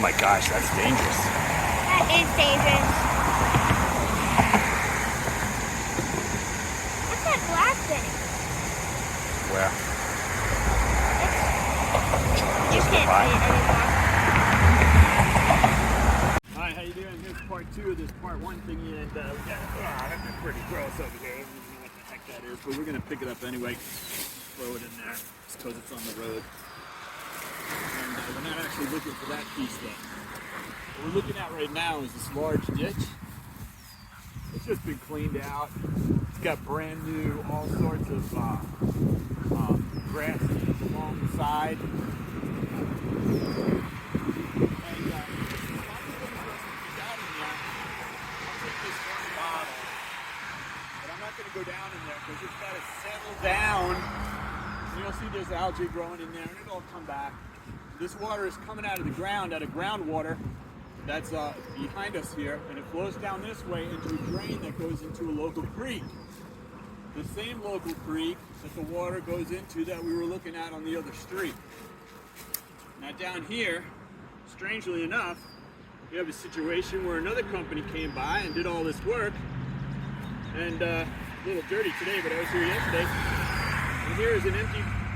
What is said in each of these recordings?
my gosh, that's dangerous. That is dangerous. What's that black thing? Where? You Just can't by. see it anymore. Hi, how you doing? Here's part 2 of this part 1 thingy, and we got, that's pretty gross over here. I don't know what the heck that is, but we're gonna pick it up anyway. Throw it in there, just because it's on the road. And we're not actually looking for that piece though. What we're looking at right now is this large ditch. It's just been cleaned out. It's got brand new, all sorts of grass along the side. Go down in there because it's got to settle down. You'll see there's algae growing in there and it'll come back. This water is coming out of the ground, out of groundwater that's behind us here, and it flows down this way into a drain that goes into a local creek. The same local creek that the water goes into that we were looking at on the other street. Now down here, strangely enough, we have a situation where another company came by and did all this work, and a little dirty today, but I was here yesterday. And here is an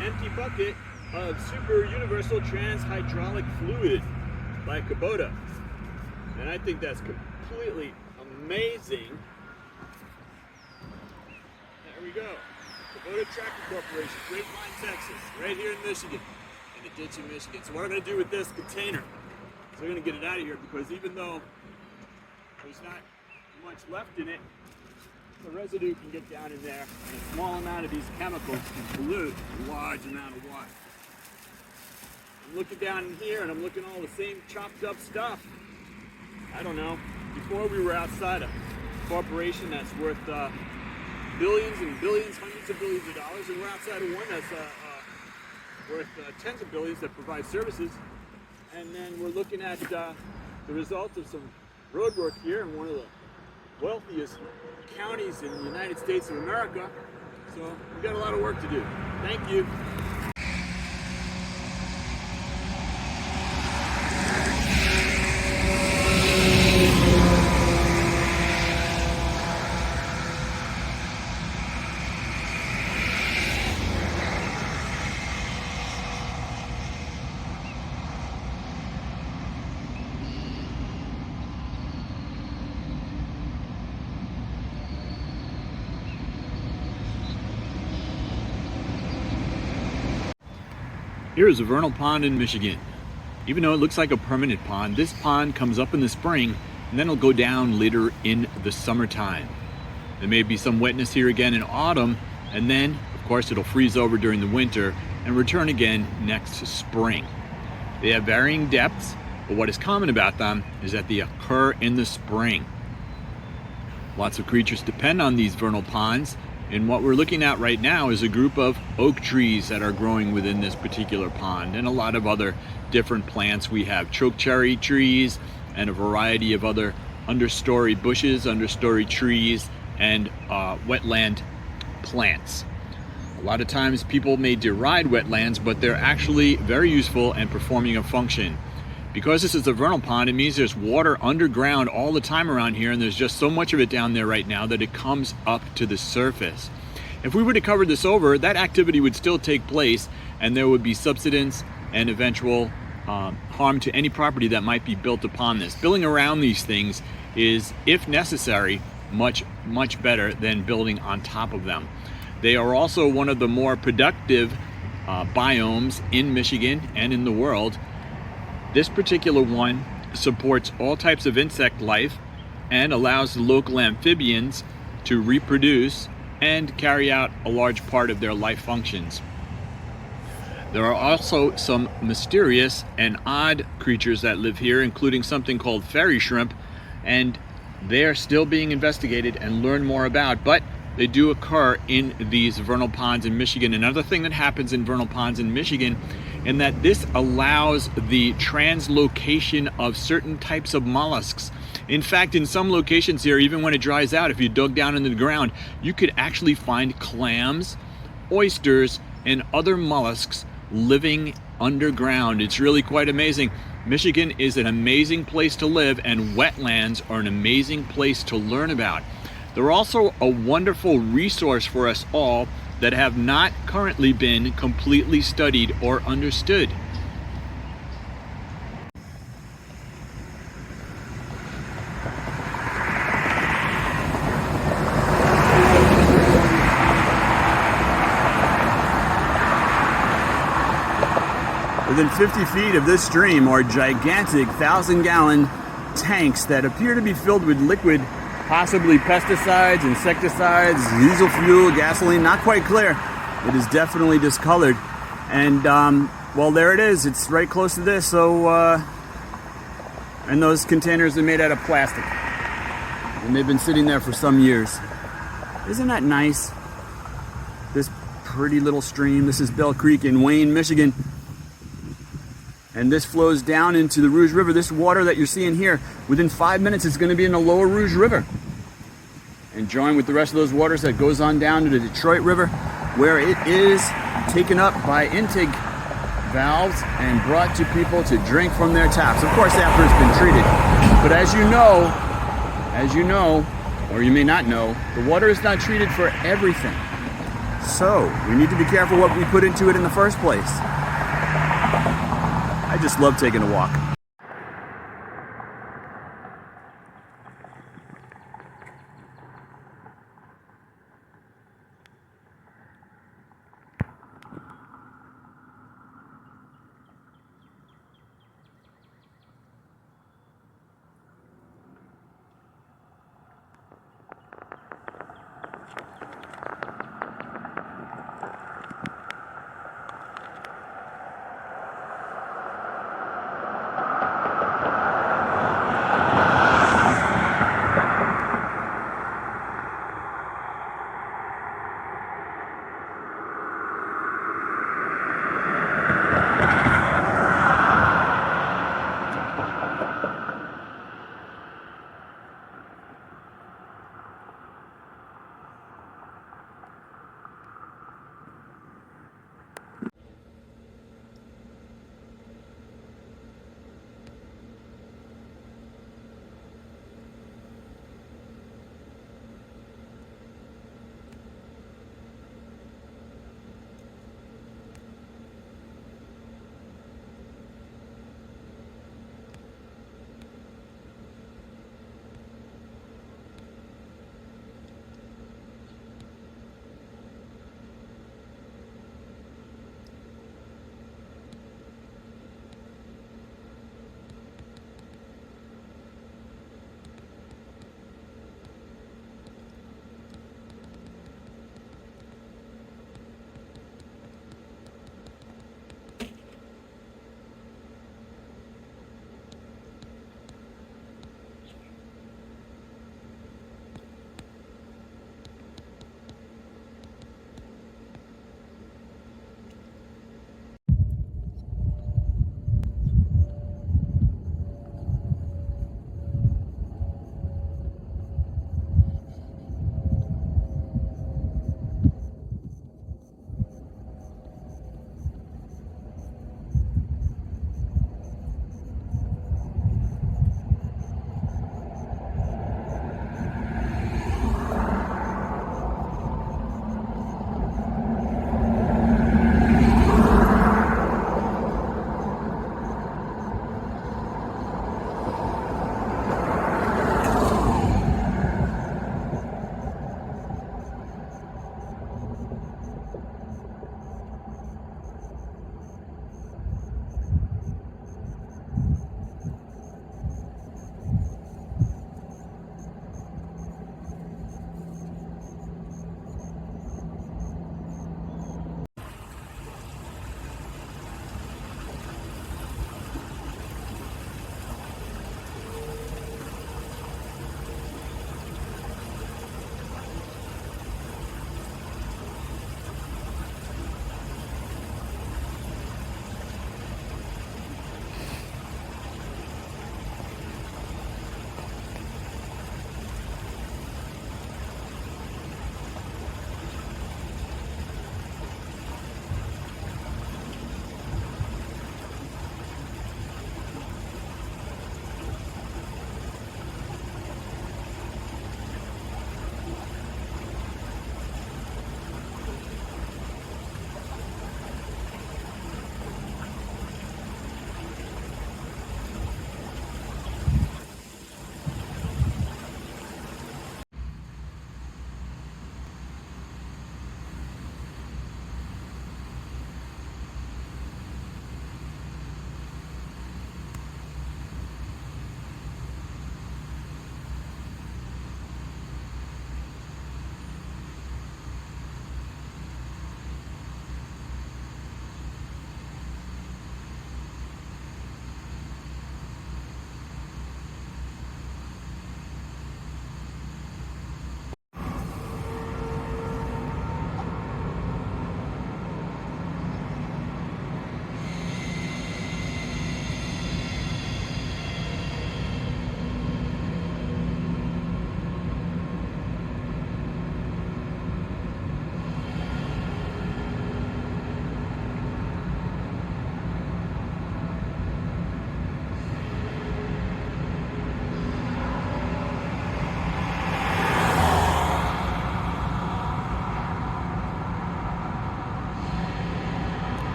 empty bucket of super universal transhydraulic fluid by Kubota. And I think that's completely amazing. There we go. Kubota Tractor Corporation, Grapevine, Texas, right here in Michigan, in a ditch in Michigan. So what I'm going to do with this container is I'm going to get it out of here, because even though there's not much left in it, the residue can get down in there, and a small amount of these chemicals can pollute a large amount of water. I'm looking down in here and I'm looking at all the same chopped up stuff. I don't know, before we were outside a corporation that's worth billions and billions, hundreds of billions of dollars, and we're outside of one that's worth tens of billions that provide services. And then we're looking at the result of some road work here in one of the wealthiest counties in the United States of America. So we've got a lot of work to do. Thank you. Here is a vernal pond in Michigan. Even though it looks like a permanent pond, this pond comes up in the spring and then it'll go down later in the summertime. There may be some wetness here again in autumn, and then of course it'll freeze over during the winter and return again next spring. They have varying depths, but what is common about them is that they occur in the spring. Lots of creatures depend on these vernal ponds. And what we're looking at right now is a group of oak trees that are growing within this particular pond, and a lot of other different plants. We have chokecherry trees and a variety of other understory bushes, understory trees, and wetland plants. A lot of times people may deride wetlands, but they're actually very useful and performing a function. Because this is a vernal pond, it means there's water underground all the time around here, and there's just so much of it down there right now that it comes up to the surface. If we were to cover this over, that activity would still take place, and there would be subsidence and eventual harm to any property that might be built upon this. Building around these things is, if necessary, much better than building on top of them. They are also one of the more productive biomes in Michigan and in the world. This particular one supports all types of insect life and allows the local amphibians to reproduce and carry out a large part of their life functions. There are also some mysterious and odd creatures that live here, including something called fairy shrimp, and they are still being investigated and learned more about, but they do occur in these vernal ponds in Michigan. Another thing that happens in vernal ponds in Michigan, in that this allows the translocation of certain types of mollusks. In fact, in some locations here, even when it dries out, if you dug down into the ground, you could actually find clams, oysters, and other mollusks living underground. It's really quite amazing. Michigan is an amazing place to live, and wetlands are an amazing place to learn about. They're also a wonderful resource for us all that have not currently been completely studied or understood. Within 50 feet of this stream are gigantic 1,000-gallon tanks that appear to be filled with liquid, possibly pesticides, insecticides, diesel fuel, gasoline, not quite clear. It is definitely discolored. And, well, there it is. It's right close to this. So, and those containers are made out of plastic. And they've been sitting there for some years. Isn't that nice? This pretty little stream. This is Bell Creek in Wayne, Michigan. And this flows down into the Rouge River. This water that you're seeing here, within 5 minutes, it's going to be in the lower Rouge River. And join with the rest of those waters that goes on down to the Detroit River, where it is taken up by intake valves and brought to people to drink from their taps. Of course, after it's been treated. But as you know, or you may not know, the water is not treated for everything. So we need to be careful what we put into it in the first place. I just love taking a walk.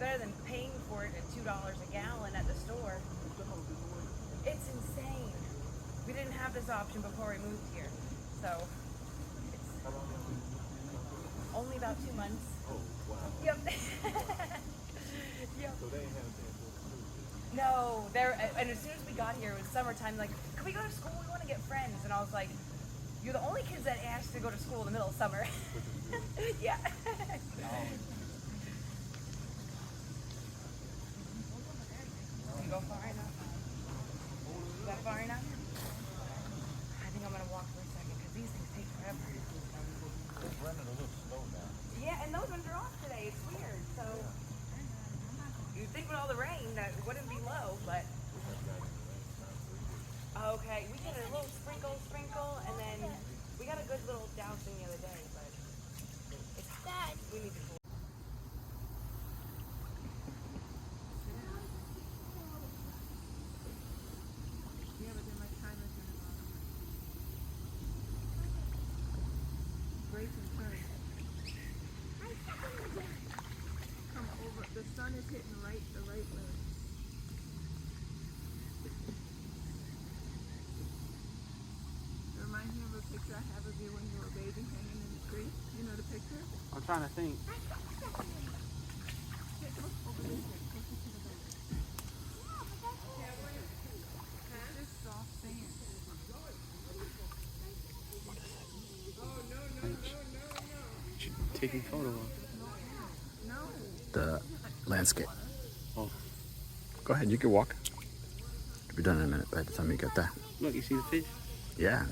better than paying for it at $2 a gallon at the store. It's insane. We didn't have this option before we moved here, so it's only about 2 months. Oh, wow. Yep. Yep. So they ain't have that. No, and as soon as we got here, it was summertime. Like, can we go to school? We want to get friends. And I was like, you're the only kids that asked to go to school in the middle of summer. Yeah. You go far enough? You got far enough? I think I'm gonna walk for a second because these things take forever. It's running a little slow now. Yeah, and those ones are off today. It's weird. So you'd think with all the rain that it wouldn't be low, but okay, we did a little sprinkle, and then we got a good little dousing the other day, but it's hot. We need to cool. Yeah, but then my timer's gonna go. Brace and turn. Come over. The sun is hitting the right way. It reminds me of a picture I have of you when you were a baby hanging in the tree. You know the picture? I'm trying to think. Look over this way, closer to the boat. It's just soft sand. Taking photo of No. The landscape. Oh, Go ahead, you can walk. It'll be done in a minute by the time you get there. look, you see the fish? Yeah.